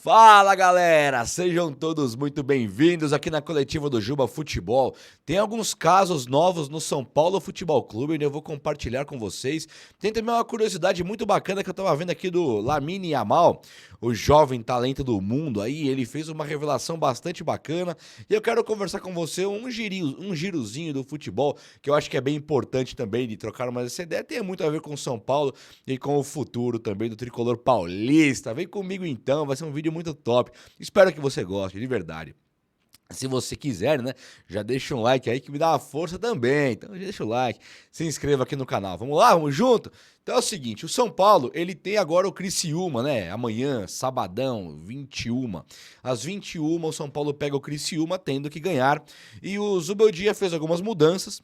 Fala galera, sejam todos muito bem-vindos aqui na coletiva do Juba Futebol. Tem alguns casos novos no São Paulo Futebol Clube e eu vou compartilhar com vocês. Tem também uma curiosidade muito bacana que eu tava vendo aqui do Lamine Yamal, o jovem talento do mundo aí. Ele fez uma revelação bastante bacana e eu quero conversar com você um girozinho do futebol que eu acho que é bem importante também de trocar uma essa ideia. Tem muito a ver com o São Paulo e com o futuro também do tricolor paulista. Vem comigo então, vai ser um vídeo muito top. Espero que você goste, de verdade. Se você quiser, né, já deixa um like aí que me dá uma força também. Então já deixa o like, se inscreva aqui no canal. Vamos lá, vamos junto? Então é o seguinte, o São Paulo, ele tem agora o Criciúma, né? Amanhã, sabadão, 21. Às 21, o São Paulo pega o Criciúma, tendo que ganhar. E o Zubeldia fez algumas mudanças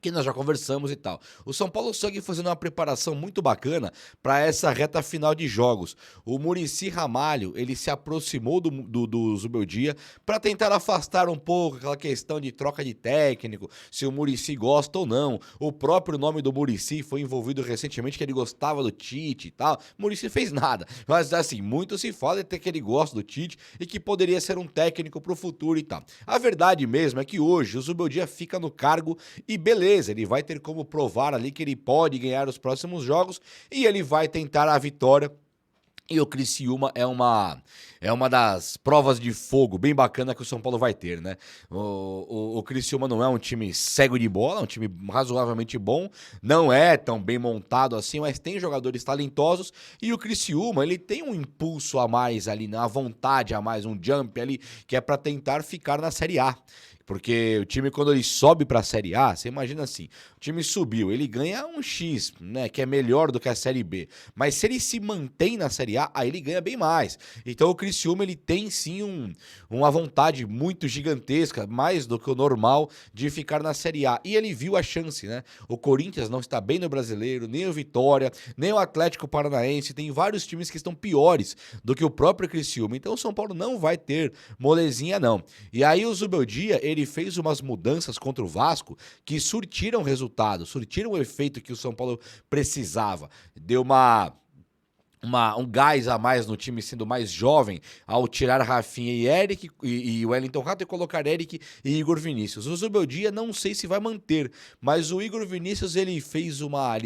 que nós já conversamos e tal. O São Paulo segue fazendo uma preparação muito bacana para essa reta final de jogos. O Muricy Ramalho, ele se aproximou do Zubeldia para tentar afastar um pouco aquela questão de troca de técnico, se o Muricy gosta ou não. O próprio nome do Muricy foi envolvido recentemente que ele gostava do Tite e tal. O Muricy fez nada, mas assim, muito se fala até que ele gosta do Tite e que poderia ser um técnico para o futuro e tal. A verdade mesmo é que hoje o Zubeldia fica no cargo e beleza, ele vai ter como provar ali que ele pode ganhar os próximos jogos e ele vai tentar a vitória. E o Criciúma é uma das provas de fogo bem bacana que o São Paulo vai ter, né? O Criciúma não é um time cego de bola, é um time razoavelmente bom, não é tão bem montado assim, mas tem jogadores talentosos e o Criciúma, ele tem um impulso a mais ali, uma vontade a mais, um jump ali, que é para tentar ficar na Série A. Porque o time, quando ele sobe para a Série A, você imagina assim, o time subiu, ele ganha um X, né, que é melhor do que a Série B. Mas se ele se mantém na Série A, aí ele ganha bem mais. Então o Criciúma, ele tem sim uma vontade muito gigantesca, mais do que o normal, de ficar na Série A. E ele viu a chance, né? O Corinthians não está bem no Brasileiro, nem o Vitória, nem o Atlético Paranaense. Tem vários times que estão piores do que o próprio Criciúma. Então o São Paulo não vai ter molezinha, não. E aí o Zubeldia, ele fez umas mudanças contra o Vasco que surtiram resultado, surtiram o efeito que o São Paulo precisava. Deu um gás a mais no time sendo mais jovem ao tirar Rafinha e Eric e Wellington Rato e colocar Eric e Igor Vinícius. O Zubeldia não sei se vai manter, mas o Igor Vinícius ele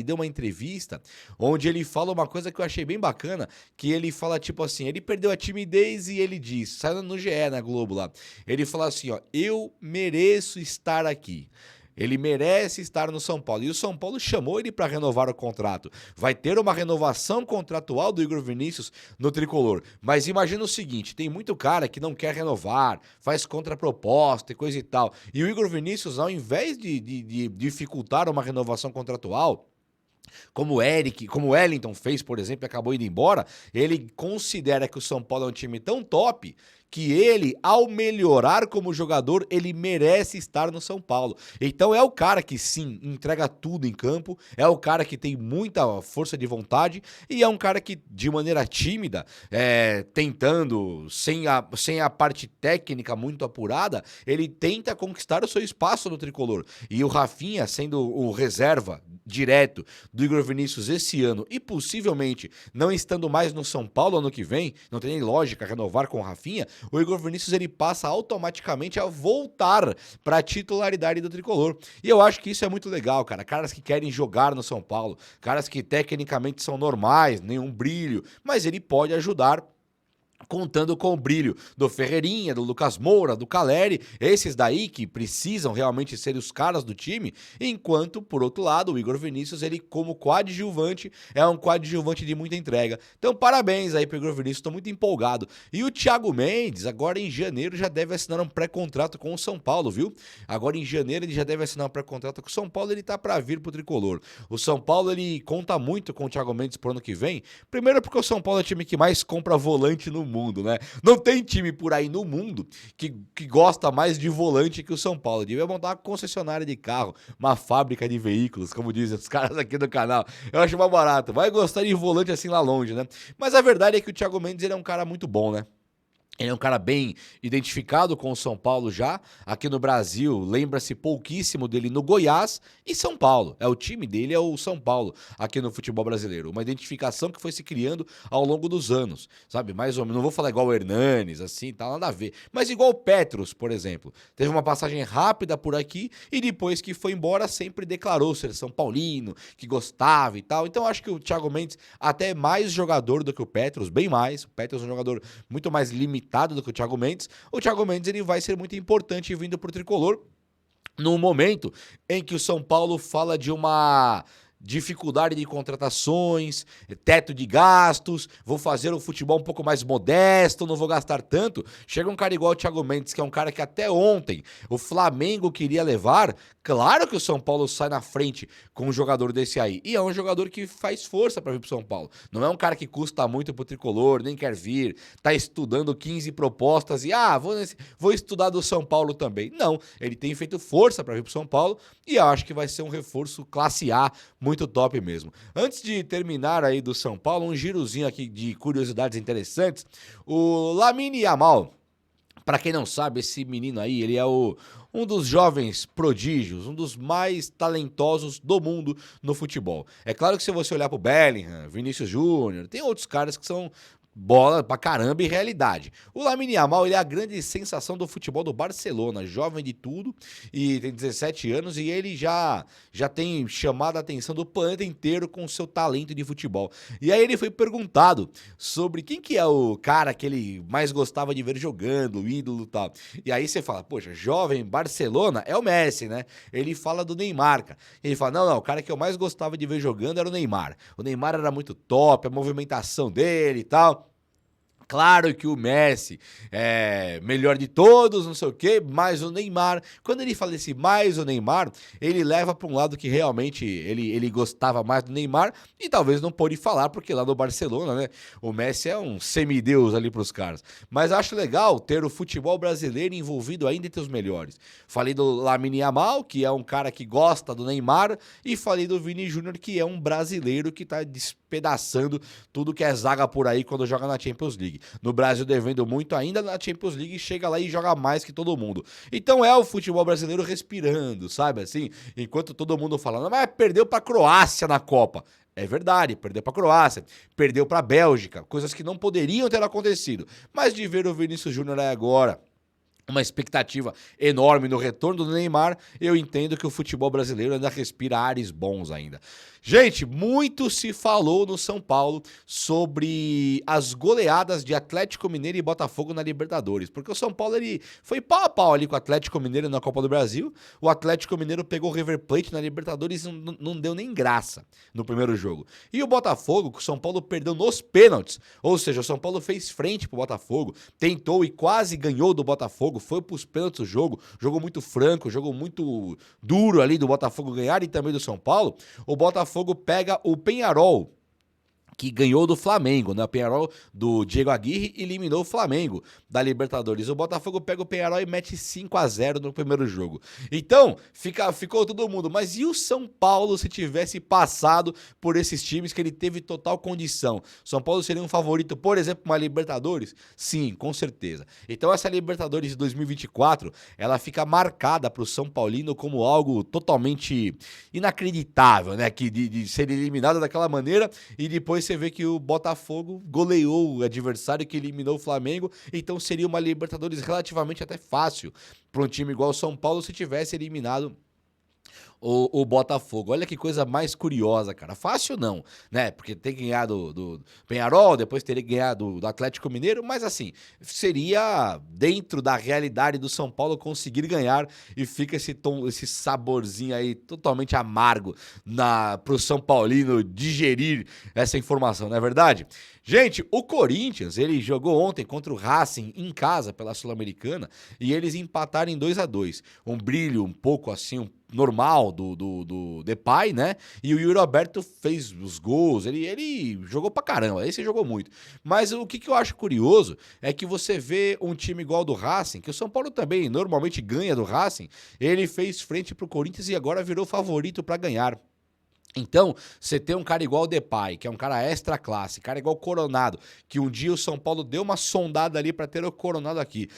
deu uma entrevista onde ele fala uma coisa que eu achei bem bacana, que ele fala tipo assim, ele perdeu a timidez e ele diz, saiu no GE, na Globo lá, ele fala assim, ó, eu mereço estar aqui. Ele merece estar no São Paulo. E o São Paulo chamou ele para renovar o contrato. Vai ter uma renovação contratual do Igor Vinícius no tricolor. Mas imagina o seguinte: tem muito cara que não quer renovar, faz contraproposta e coisa e tal. E o Igor Vinícius, ao invés de dificultar uma renovação contratual, como o Eric, como o Wellington fez, por exemplo, e acabou indo embora, ele considera que o São Paulo é um time tão top que ele, ao melhorar como jogador, ele merece estar no São Paulo. Então é o cara que, sim, entrega tudo em campo, é o cara que tem muita força de vontade e é um cara que, de maneira tímida, tentando, sem a parte técnica muito apurada, ele tenta conquistar o seu espaço no tricolor. E o Rafinha, sendo o reserva direto do Igor Vinícius esse ano e possivelmente não estando mais no São Paulo ano que vem, não tem nem lógica renovar com o Rafinha, o Igor Vinícius ele passa automaticamente a voltar para a titularidade do tricolor. E eu acho que isso é muito legal, cara. Caras que querem jogar no São Paulo, caras que tecnicamente são normais, nenhum brilho, mas ele pode ajudar contando com o brilho do Ferreirinha, do Lucas Moura, do Caleri, esses daí que precisam realmente ser os caras do time, enquanto, por outro lado, o Igor Vinícius, ele como coadjuvante, é um coadjuvante de muita entrega. Então, parabéns aí pro Igor Vinícius, estou muito empolgado. E o Thiago Mendes, agora em janeiro, já deve assinar um pré-contrato com o São Paulo, viu? Agora em janeiro ele já deve assinar um pré-contrato com o São Paulo, ele tá para vir pro tricolor. O São Paulo, ele conta muito com o Thiago Mendes pro ano que vem, primeiro porque o São Paulo é o time que mais compra volante no mundo, né? Não tem time por aí no mundo que gosta mais de volante que o São Paulo. Devia montar uma concessionária de carro, uma fábrica de veículos, como dizem os caras aqui do canal. Eu acho mais barato. Vai gostar de volante assim lá longe, né? Mas a verdade é que o Thiago Mendes ele é um cara muito bom, né? Ele é um cara bem identificado com o São Paulo já. Aqui no Brasil, lembra-se pouquíssimo dele no Goiás e São Paulo. O time dele é o São Paulo aqui no futebol brasileiro. Uma identificação que foi se criando ao longo dos anos, sabe? Mais ou menos, não vou falar igual o Hernanes, assim, tá nada a ver. Mas igual o Petros, por exemplo. Teve uma passagem rápida por aqui e depois que foi embora sempre declarou ser São Paulino, que gostava e tal. Então acho que o Thiago Mendes até é mais jogador do que o Petros, bem mais. O Petros é um jogador muito mais limitado do que o Thiago Mendes. O Thiago Mendes ele vai ser muito importante vindo pro tricolor no momento em que o São Paulo fala de uma dificuldade de contratações, teto de gastos, vou fazer o futebol um pouco mais modesto, não vou gastar tanto. Chega um cara igual o Thiago Mendes, que é um cara que até ontem o Flamengo queria levar. Claro que o São Paulo sai na frente com um jogador desse aí. E é um jogador que faz força para vir pro São Paulo. Não é um cara que custa muito pro tricolor, nem quer vir, tá estudando 15 propostas e vou estudar do São Paulo também. Não, ele tem feito força para vir pro São Paulo e eu acho que vai ser um reforço classe A muito top mesmo. Antes de terminar aí do São Paulo, um girozinho aqui de curiosidades interessantes. O Lamine Yamal, para quem não sabe, esse menino aí, ele é um dos jovens prodígios, um dos mais talentosos do mundo no futebol. É claro que se você olhar pro Bellingham, Vinícius Júnior, tem outros caras que são bola pra caramba e realidade. O Lamine Yamal, ele é a grande sensação do futebol do Barcelona, jovem de tudo, e tem 17 anos, e ele já tem chamado a atenção do planeta inteiro com o seu talento de futebol. E aí ele foi perguntado sobre quem que é o cara que ele mais gostava de ver jogando, o ídolo e tal. E aí você fala, poxa, jovem Barcelona é o Messi, né? Ele fala do Neymar, cara. Ele fala, não, o cara que eu mais gostava de ver jogando era o Neymar. O Neymar era muito top, a movimentação dele e tal. Claro que o Messi é melhor de todos, não sei o quê, mas o Neymar, quando ele fala esse mais o Neymar, ele leva para um lado que realmente ele gostava mais do Neymar e talvez não pôde falar, porque lá no Barcelona, né, o Messi é um semideus ali pros caras. Mas acho legal ter o futebol brasileiro envolvido ainda entre os melhores. Falei do Lamine Yamal, que é um cara que gosta do Neymar, e falei do Vini Júnior, que é um brasileiro que tá despedaçando tudo que é zaga por aí quando joga na Champions League. No Brasil devendo muito ainda, na Champions League chega lá e joga mais que todo mundo. Então é o futebol brasileiro respirando, sabe assim? Enquanto todo mundo falando, mas perdeu pra Croácia na Copa. É verdade, perdeu pra Croácia, perdeu pra Bélgica, coisas que não poderiam ter acontecido. Mas de ver o Vinícius Júnior aí agora, uma expectativa enorme no retorno do Neymar, eu entendo que o futebol brasileiro ainda respira ares bons ainda. Gente, muito se falou no São Paulo sobre as goleadas de Atlético Mineiro e Botafogo na Libertadores, porque o São Paulo ele foi pau a pau ali com o Atlético Mineiro na Copa do Brasil, o Atlético Mineiro pegou o River Plate na Libertadores e não deu nem graça no primeiro jogo. E o Botafogo, que o São Paulo perdeu nos pênaltis, ou seja, o São Paulo fez frente pro Botafogo, tentou e quase ganhou do Botafogo, foi pros pênaltis o jogo muito franco, jogo muito duro ali do Botafogo ganhar e também do São Paulo. O Botafogo pega o Peñarol, que ganhou do Flamengo, né? O Peñarol do Diego Aguirre eliminou o Flamengo da Libertadores. O Botafogo pega o Peñarol e mete 5-0 no primeiro jogo. Então, ficou todo mundo. Mas e o São Paulo se tivesse passado por esses times que ele teve total condição? São Paulo seria um favorito, por exemplo, uma Libertadores? Sim, com certeza. Então essa Libertadores de 2024, ela fica marcada para o São Paulino como algo totalmente inacreditável, né? Que de ser eliminado daquela maneira e depois você vê que o Botafogo goleou o adversário que eliminou o Flamengo, então seria uma Libertadores relativamente até fácil para um time igual o São Paulo se tivesse eliminado o Botafogo. Olha que coisa mais curiosa, cara. Fácil não, né? Porque tem que ganhar do Peñarol, depois teria que ganhar do Atlético Mineiro, mas assim, seria dentro da realidade do São Paulo conseguir ganhar e fica esse saborzinho aí totalmente amargo pro São Paulino digerir essa informação, não é verdade? Gente, o Corinthians, ele jogou ontem contra o Racing em casa pela Sul-Americana e eles empataram em 2-2. Um brilho um pouco assim, normal do Depay, né? E o Yuri Alberto fez os gols, ele jogou pra caramba, esse jogou muito. Mas o que eu acho curioso é que você vê um time igual ao do Racing, que o São Paulo também normalmente ganha do Racing, ele fez frente pro Corinthians e agora virou favorito pra ganhar. Então, você tem um cara igual o Depay, que é um cara extra classe, cara igual o Coronado, que um dia o São Paulo deu uma sondada ali para ter o Coronado aqui.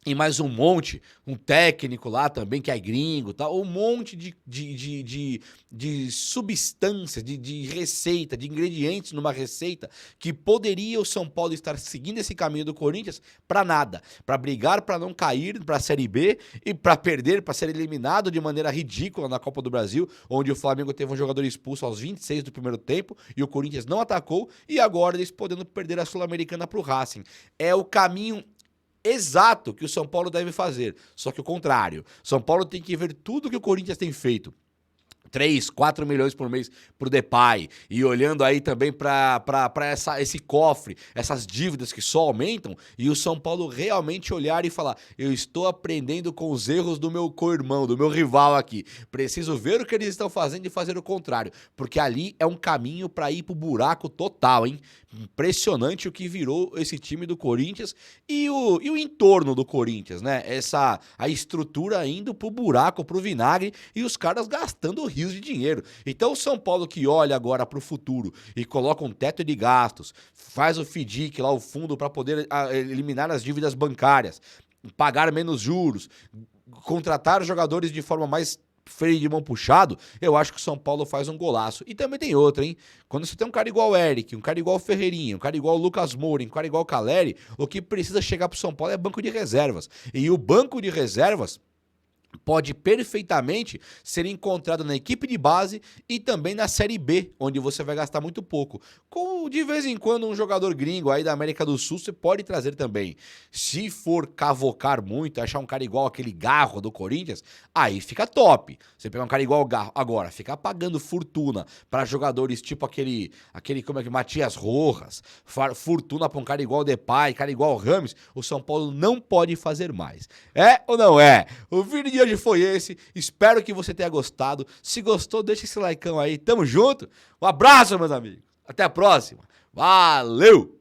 E mais um monte, um técnico lá também, que é gringo, tá? Um monte de substância, de receita, de ingredientes numa receita que poderia o São Paulo estar seguindo esse caminho do Corinthians para nada. Para brigar, para não cair para a Série B e para perder, para ser eliminado de maneira ridícula na Copa do Brasil, onde o Flamengo teve um jogador expulso aos 26 do primeiro tempo e o Corinthians não atacou e agora eles podendo perder a Sul-Americana para o Racing. É o caminho exato que o São Paulo deve fazer, só que o contrário. São Paulo tem que ver tudo que o Corinthians tem feito. 3, 4 milhões por mês pro Depay, e olhando aí também para esse cofre, essas dívidas que só aumentam, e o São Paulo realmente olhar e falar: eu estou aprendendo com os erros do meu co-irmão, do meu rival aqui, preciso ver o que eles estão fazendo e fazer o contrário, porque ali é um caminho para ir pro buraco total, hein? Impressionante o que virou esse time do Corinthians e o entorno do Corinthians, né? A estrutura indo pro buraco, pro vinagre, e os caras gastando rios de dinheiro. Então o São Paulo que olha agora pro futuro e coloca um teto de gastos, faz o FDIC lá, o fundo para poder eliminar as dívidas bancárias, pagar menos juros, contratar jogadores de forma mais freio de mão puxado, eu acho que o São Paulo faz um golaço. E também tem outra, hein? Quando você tem um cara igual o Eric, um cara igual o Ferreirinha, um cara igual o Lucas Moura, um cara igual o Caleri, o que precisa chegar pro São Paulo é banco de reservas. E o banco de reservas pode perfeitamente ser encontrado na equipe de base e também na Série B, onde você vai gastar muito pouco. Com, de vez em quando, um jogador gringo aí da América do Sul, você pode trazer também. Se for cavocar muito, achar um cara igual aquele Garro do Corinthians, aí fica top. Você pegar um cara igual o Garro, agora, ficar pagando fortuna para jogadores tipo aquele como é que, Matias Rojas, fortuna para um cara igual o Depay, cara igual o Rames, o São Paulo não pode fazer mais. É ou não é? O vídeo de hoje foi esse, espero que você tenha gostado. Se gostou, deixa esse likeão aí, tamo junto. Um abraço, meus amigos, até a próxima, valeu!